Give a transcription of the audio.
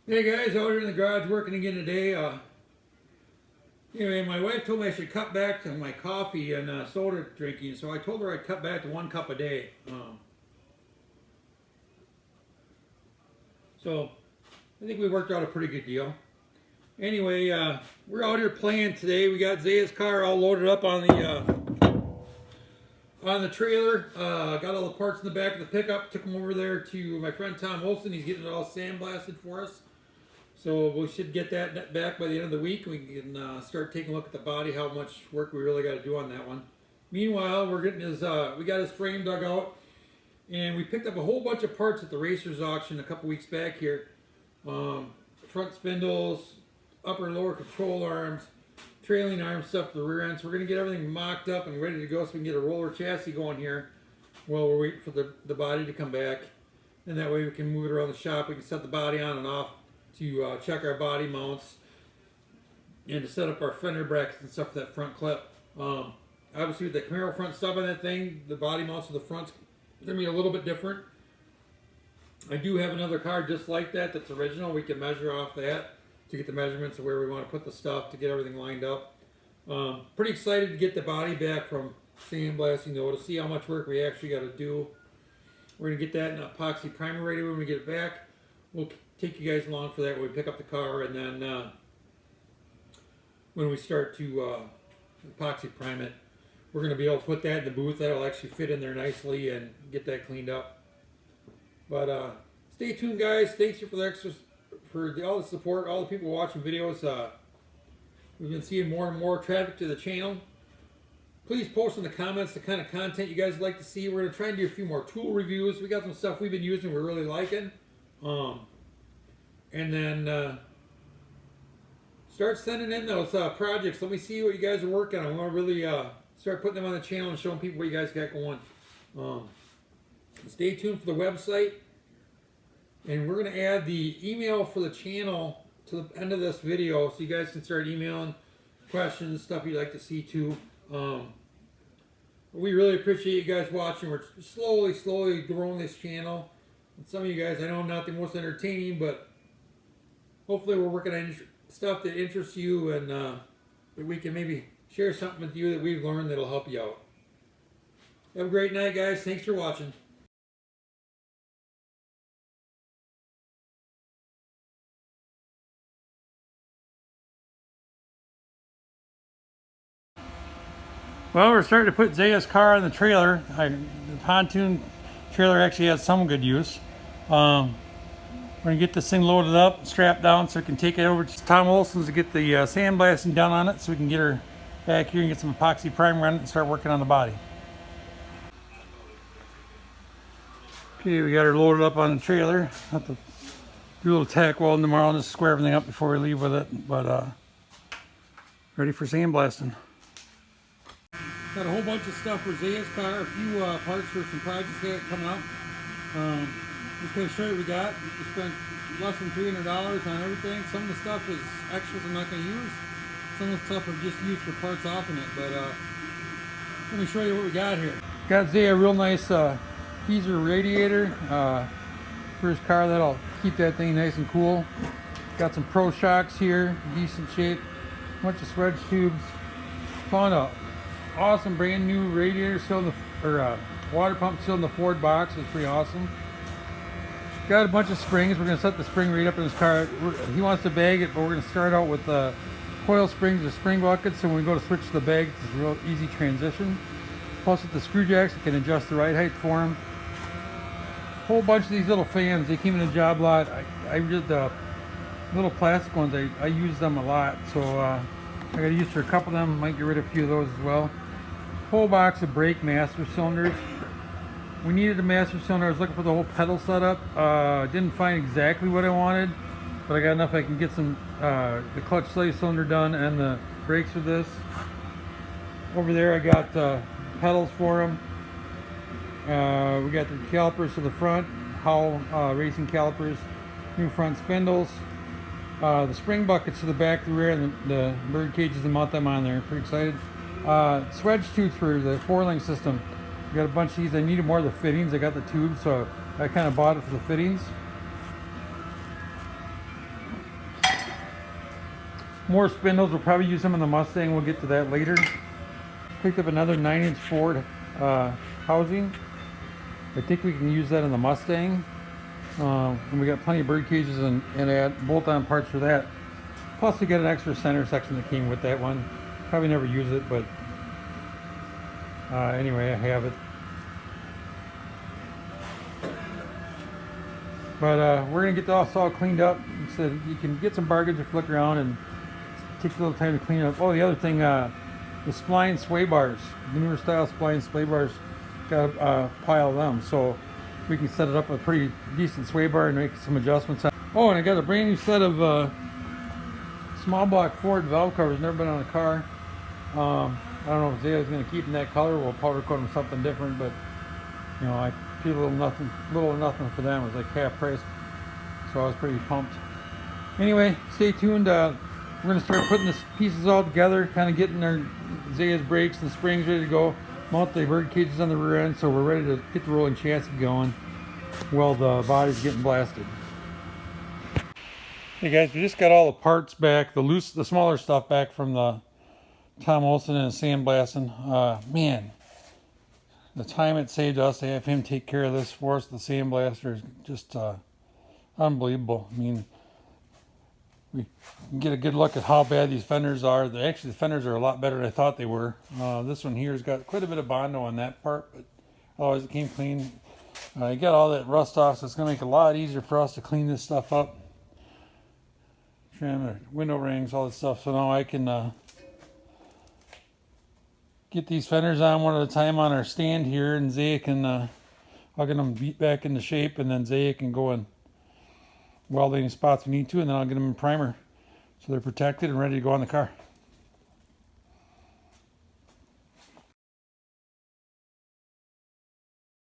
Hey guys, out here in the garage working again today. Anyway, my wife told me I should cut back on my coffee and soda drinking, so I told her I'd cut back to 1 cup a day. So I think we worked out a pretty good deal. Anyway, we're out here playing today. We got Zaya's car all loaded up on the trailer. Got all the parts in the back of the pickup. Took them over there to my friend Tom Olson. He's getting it all sandblasted for us. So we should get that back by the end of the week. We can start taking a look at the body, how much work we really got to do on that one. Meanwhile, we're getting we got his frame dug out, and we picked up a whole bunch of parts at the Racers auction a couple weeks back here. Front spindles, upper and lower control arms, trailing arm stuff for the rear end. So we're going to get everything mocked up and ready to go so we can get a roller chassis going here while we're waiting for the body to come back. And that way we can move it around the shop. We can set the body on and off to check our body mounts and to set up our fender brackets and stuff for that front clip. Obviously with the Camaro front stub on that thing, the body mounts of the front's going to be a little bit different. I do have another car just like that that's original. We can measure off that to get the measurements of where we want to put the stuff to get everything lined up. Pretty excited to get the body back from sandblasting though, to see how much work we actually got to do. We're going to get that in epoxy primer ready when we get it back. We'll take you guys along for that when we pick up the car, and then when we start to epoxy prime it, we're going to be able to put that in the booth. That'll actually fit in there nicely and get that cleaned up. But stay tuned, guys. Thanks for the extras, for all the support, all the people watching videos. We've been seeing more and more traffic to the channel. Please post in the comments the kind of content you guys would like to see. We're going to try and do a few more tool reviews. We got some stuff we've been using we're really liking. And then start sending in those projects. Let me see what you guys are working on. I want to really start putting them on the channel and showing people what you guys got going. Stay tuned for the website. And we're going to add the email for the channel to the end of this video so you guys can start emailing questions, stuff you'd like to see too. We really appreciate you guys watching. We're slowly growing this channel. And some of you guys, I know I'm not the most entertaining, but hopefully we're working on stuff that interests you, and that we can maybe share something with you that we've learned that'll help you out. Have a great night, guys. Thanks for watching. Well, we're starting to put Zaya's car in the trailer. The pontoon trailer actually has some good use. We're going to get this thing loaded up, strapped down so we can take it over to Tom Olson's to get the sandblasting done on it so we can get her back here and get some epoxy primer on it and start working on the body. Okay, we got her loaded up on the trailer. Have to do a little tack welding tomorrow and just square everything up before we leave with it. But ready for sandblasting. Got a whole bunch of stuff for Zaya's car, a few parts for some projects that coming up. Just going to show you what we got. We spent less than $300 on everything. Some of the stuff is extras I'm not going to use. Some of the stuff are just used for parts off in it. But let me show you what we got here. Got Zaya a real nice Heezer radiator for his car. That'll keep that thing nice and cool. Got some Pro Shocks here, decent shape. A bunch of swedge tubes. Found a awesome brand new radiator still in the, water pump still in the Ford box. It's pretty awesome. Got a bunch of springs. We're going to set the spring right up in his car. He wants to bag it, but we're going to start out with coil springs or spring buckets. So when we go to switch to the bag, it's a real easy transition. Plus with the screw jacks, you can adjust the ride height for them. A whole bunch of these little fans. They came in the job lot. I did the little plastic ones. I use them a lot. So I got to use for a couple of them. Might get rid of a few of those as well. Whole box of brake master cylinders. We needed a master cylinder. I was looking for the whole pedal setup. Didn't find exactly what I wanted, but I got enough I can get some the clutch slave cylinder done and the brakes with this. Over there I got pedals for them. We got the calipers to the front, Howell racing calipers, new front spindles, the spring buckets to the back, the rear, and the bird cages to mount them on there. Pretty excited. Swedge tooth for the four-link system. Got a bunch of these. I needed more of the fittings. I got the tubes, so I kind of bought it for the fittings. More spindles. We'll probably use them in the Mustang. We'll get to that later. Picked up another 9-inch Ford housing. I think we can use that in the Mustang. And we got plenty of bird cages and add bolt-on parts for that. Plus we got an extra center section that came with that one. Probably never use it, but anyway, I have it. But we're gonna get this all cleaned up. So you can get some bargains or flick around, and it takes a little time to clean up. Oh, the other thing, the spline sway bars, the newer style spline sway bars, got a pile of them, so we can set it up with a pretty decent sway bar and make some adjustments. Oh, and I got a brand new set of small block Ford valve covers. Never been on a car. I don't know if Zaya's going to keep in that color. We'll powder coat them something different, but you know, I paid a little or nothing for them. It was like half price, so I was pretty pumped. Anyway, stay tuned. We're going to start putting the pieces all together, kind of getting our Zaya's brakes and springs ready to go. Mount the bird cages on the rear end, so we're ready to get the rolling chassis going while the body's getting blasted. Hey guys, we just got all the parts back, the smaller stuff back from the Tom Olson and sandblasting. Man, the time it saved us to have him take care of this for us, the sandblaster, is just unbelievable. I mean, we can get a good look at how bad these fenders are. Actually, the fenders are a lot better than I thought they were. This one here's got quite a bit of Bondo on that part, but otherwise it came clean. You got all that rust off, so it's going to make it a lot easier for us to clean this stuff up. Trim, window rings, all this stuff. So now I can get these fenders on one at a time on our stand here, and Zaya can, I'll get them beat back into shape, and then Zaya can go and weld any spots we need to, and then I'll get them in primer so they're protected and ready to go on the car.